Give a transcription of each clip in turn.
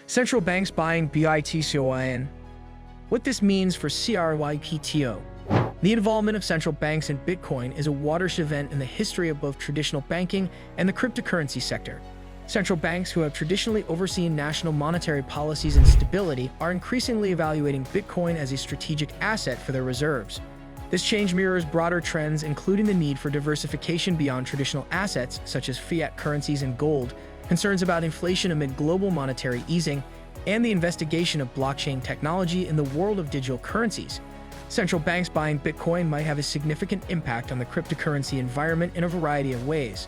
Central banks buying Bitcoin. What this means for crypto. The involvement of central banks in Bitcoin is a watershed event in the history of both traditional banking and the cryptocurrency sector. Central banks, who have traditionally overseen national monetary policies and stability, are increasingly evaluating Bitcoin as a strategic asset for their reserves. This change mirrors broader trends, including the need for diversification beyond traditional assets such as fiat currencies and gold, concerns about inflation amid global monetary easing, and the investigation of blockchain technology in the world of digital currencies. Central banks buying Bitcoin might have a significant impact on the cryptocurrency environment in a variety of ways.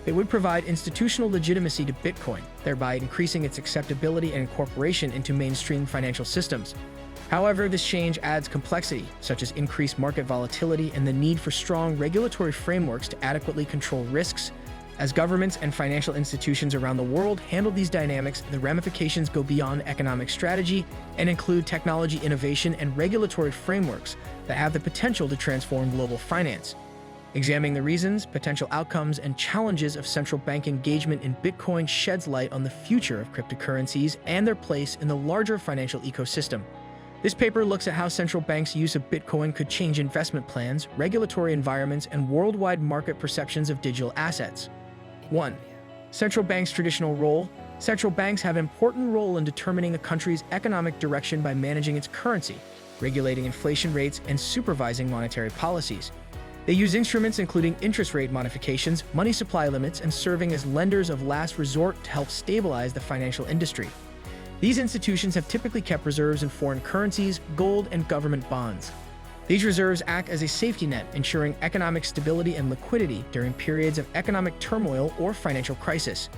It would provide institutional legitimacy to Bitcoin, thereby increasing its acceptability and incorporation into mainstream financial systems. However, this change adds complexity, such as increased market volatility and the need for strong regulatory frameworks to adequately control risks. As governments and financial institutions around the world handle these dynamics, the ramifications go beyond economic strategy and include technology innovation and regulatory frameworks that have the potential to transform global finance. Examining the reasons, potential outcomes, and challenges of central bank engagement in Bitcoin sheds light on the future of cryptocurrencies and their place in the larger financial ecosystem. This paper looks at how central banks' use of Bitcoin could change investment plans, regulatory environments, and worldwide market perceptions of digital assets. 1. Central banks' traditional role. Central banks have an important role in determining a country's economic direction by managing its currency, regulating inflation rates, and supervising monetary policies. They use instruments including interest rate modifications, money supply limits, and serving as lenders of last resort to help stabilize the financial industry. These institutions have typically kept reserves in foreign currencies, gold, and government bonds. These reserves act as a safety net, ensuring economic stability and liquidity during periods of economic turmoil or financial crisis.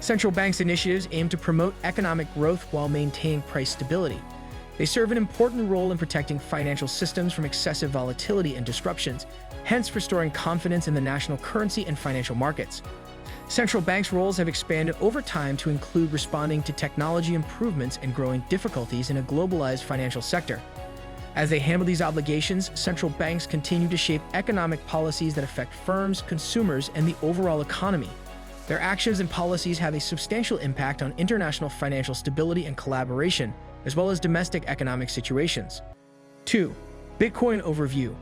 Central banks' initiatives aim to promote economic growth while maintaining price stability. They serve an important role in protecting financial systems from excessive volatility and disruptions, hence restoring confidence in the national currency and financial markets. Central banks' roles have expanded over time to include responding to technology improvements and growing difficulties in a globalized financial sector. As they handle these obligations, central banks continue to shape economic policies that affect firms, consumers, and the overall economy. Their actions and policies have a substantial impact on international financial stability and collaboration, as well as domestic economic situations. 2. Bitcoin overview.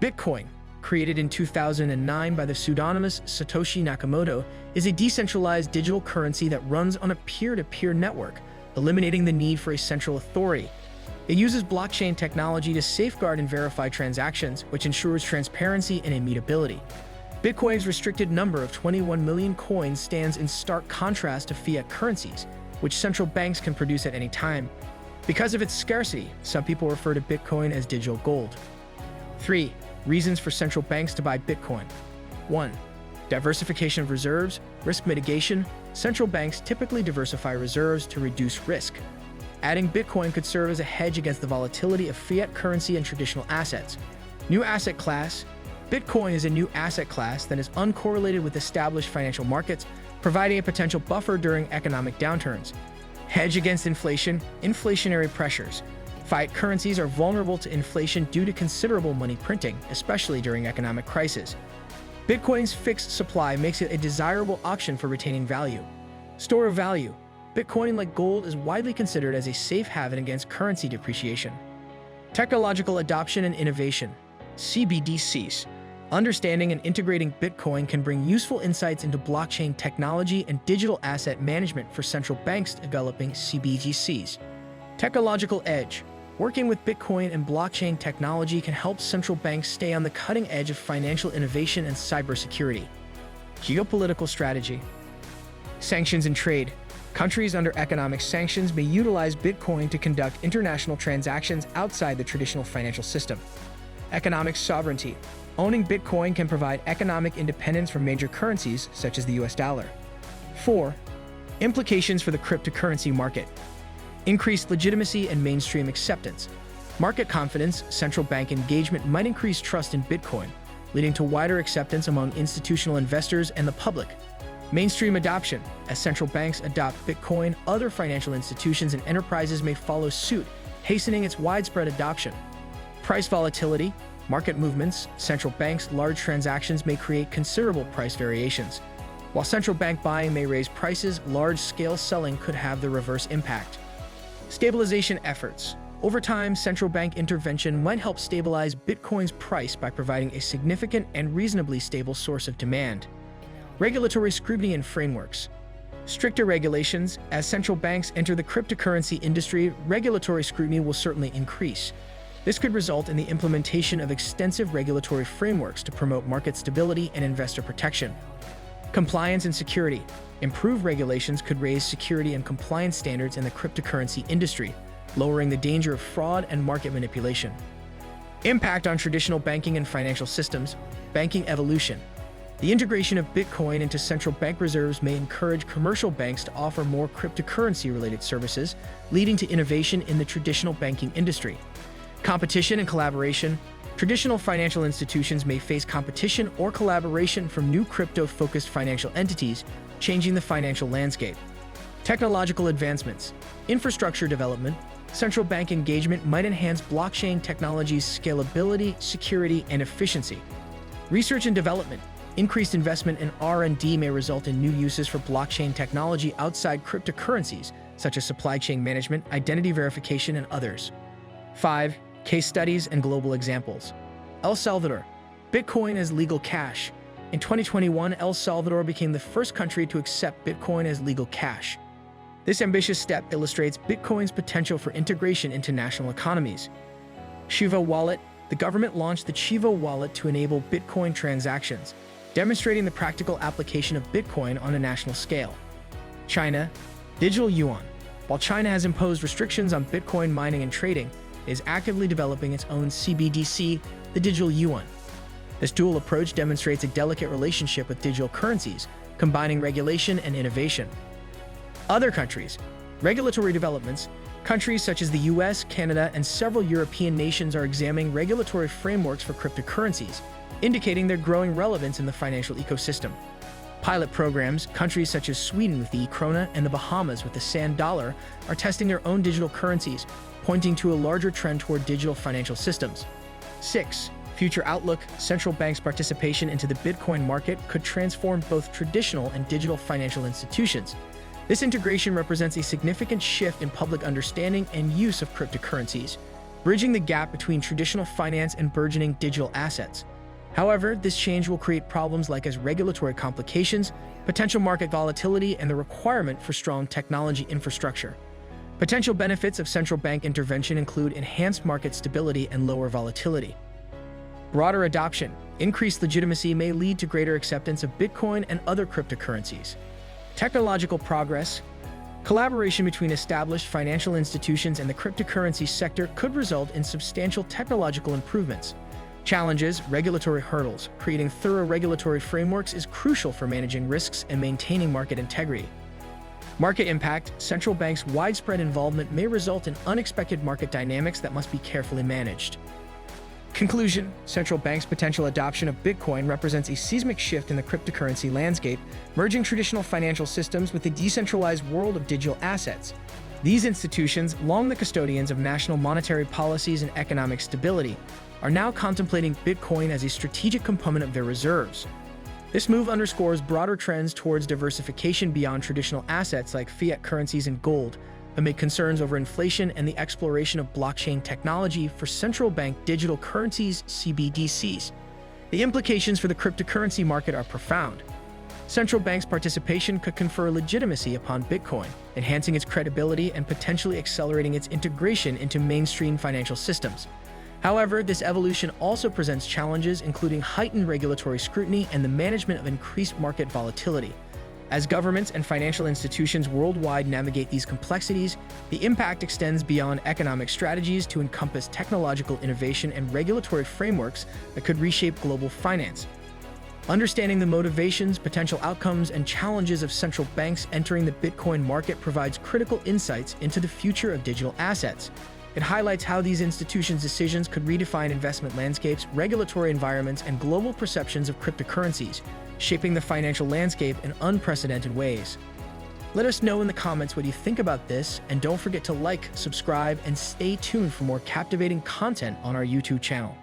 Bitcoin, created in 2009 by the pseudonymous Satoshi Nakamoto, is a decentralized digital currency that runs on a peer-to-peer network, eliminating the need for a central authority. It uses blockchain technology to safeguard and verify transactions, which ensures transparency and immutability. Bitcoin's restricted number of 21 million coins stands in stark contrast to fiat currencies, which central banks can produce at any time. Because of its scarcity, some people refer to Bitcoin as digital gold. 3. Reasons for central banks to buy Bitcoin. 1. Diversification of reserves, risk mitigation. Central banks typically diversify reserves to reduce risk. Adding Bitcoin could serve as a hedge against the volatility of fiat currency and traditional assets. New asset class. Bitcoin is a new asset class that is uncorrelated with established financial markets, providing a potential buffer during economic downturns. Hedge against inflation, inflationary pressures. Fiat currencies are vulnerable to inflation due to considerable money printing, especially during economic crises. Bitcoin's fixed supply makes it a desirable option for retaining value. Store of value. Bitcoin, like gold, is widely considered as a safe haven against currency depreciation. Technological adoption and innovation. CBDCs. Understanding and integrating Bitcoin can bring useful insights into blockchain technology and digital asset management for central banks developing CBDCs. Technological edge. Working with Bitcoin and blockchain technology can help central banks stay on the cutting edge of financial innovation and cybersecurity. Geopolitical strategy. Sanctions and trade. Countries under economic sanctions may utilize Bitcoin to conduct international transactions outside the traditional financial system. Economic sovereignty. Owning Bitcoin can provide economic independence from major currencies, such as the US dollar. 4. Implications for the cryptocurrency market. Increased legitimacy and mainstream acceptance. Market confidence, central bank engagement might increase trust in Bitcoin, leading to wider acceptance among institutional investors and the public. Mainstream adoption. As central banks adopt Bitcoin, other financial institutions and enterprises may follow suit, hastening its widespread adoption. Price volatility. Market movements. Central banks' large transactions may create considerable price variations. While central bank buying may raise prices, large-scale selling could have the reverse impact. Stabilization efforts. Over time, central bank intervention might help stabilize Bitcoin's price by providing a significant and reasonably stable source of demand. Regulatory scrutiny and frameworks. Stricter regulations. As central banks enter the cryptocurrency industry, regulatory scrutiny will certainly increase. This could result in the implementation of extensive regulatory frameworks to promote market stability and investor protection. Compliance and security. Improved regulations could raise security and compliance standards in the cryptocurrency industry, lowering the danger of fraud and market manipulation. Impact on traditional banking and financial systems. Banking evolution. The integration of Bitcoin into central bank reserves may encourage commercial banks to offer more cryptocurrency-related services, leading to innovation in the traditional banking industry. Competition and collaboration. Traditional financial institutions may face competition or collaboration from new crypto-focused financial entities, changing the financial landscape. Technological advancements. Infrastructure development. Central bank engagement might enhance blockchain technology's scalability, security, and efficiency. Research and development. Increased investment in R&D may result in new uses for blockchain technology outside cryptocurrencies, such as supply chain management, identity verification, and others. 5. Case studies and global examples. El Salvador. Bitcoin as legal cash. In 2021, El Salvador became the first country to accept Bitcoin as legal cash. This ambitious step illustrates Bitcoin's potential for integration into national economies. Chivo Wallet. The government launched the Chivo Wallet to enable Bitcoin transactions, demonstrating the practical application of Bitcoin on a national scale. China. Digital yuan. While China has imposed restrictions on Bitcoin mining and trading, it is actively developing its own CBDC, the digital yuan. This dual approach demonstrates a delicate relationship with digital currencies, combining regulation and innovation. Other countries. Regulatory developments. Countries such as the US, Canada, and several European nations are examining regulatory frameworks for cryptocurrencies, indicating their growing relevance in the financial ecosystem. Pilot programs. Countries such as Sweden with the e-krona and the Bahamas with the sand dollar are testing their own digital currencies, pointing to a larger trend toward digital financial systems. 6. Future outlook. Central banks' participation into the Bitcoin market could transform both traditional and digital financial institutions. This integration represents a significant shift in public understanding and use of cryptocurrencies, bridging the gap between traditional finance and burgeoning digital assets. However, this change will create problems like regulatory complications, potential market volatility, and the requirement for strong technology infrastructure. Potential benefits of central bank intervention include enhanced market stability and lower volatility. Broader adoption. Increased legitimacy may lead to greater acceptance of Bitcoin and other cryptocurrencies. Technological progress. Collaboration between established financial institutions and the cryptocurrency sector could result in substantial technological improvements. Challenges. Regulatory hurdles. Creating thorough regulatory frameworks is crucial for managing risks and maintaining market integrity. Market impact. Central banks' widespread involvement may result in unexpected market dynamics that must be carefully managed. Conclusion. Central banks' potential adoption of Bitcoin represents a seismic shift in the cryptocurrency landscape, merging traditional financial systems with the decentralized world of digital assets. These institutions, long the custodians of national monetary policies and economic stability, are now contemplating Bitcoin as a strategic component of their reserves. This move underscores broader trends towards diversification beyond traditional assets like fiat currencies and gold, amid concerns over inflation and the exploration of blockchain technology for central bank digital currencies, CBDCs. The implications for the cryptocurrency market are profound. Central banks' participation could confer legitimacy upon Bitcoin, enhancing its credibility and potentially accelerating its integration into mainstream financial systems. However, this evolution also presents challenges, including heightened regulatory scrutiny and the management of increased market volatility. As governments and financial institutions worldwide navigate these complexities, the impact extends beyond economic strategies to encompass technological innovation and regulatory frameworks that could reshape global finance. Understanding the motivations, potential outcomes, and challenges of central banks entering the Bitcoin market provides critical insights into the future of digital assets. It highlights how these institutions' decisions could redefine investment landscapes, regulatory environments, and global perceptions of cryptocurrencies, shaping the financial landscape in unprecedented ways. Let us know in the comments what you think about this, and don't forget to like, subscribe, and stay tuned for more captivating content on our YouTube channel.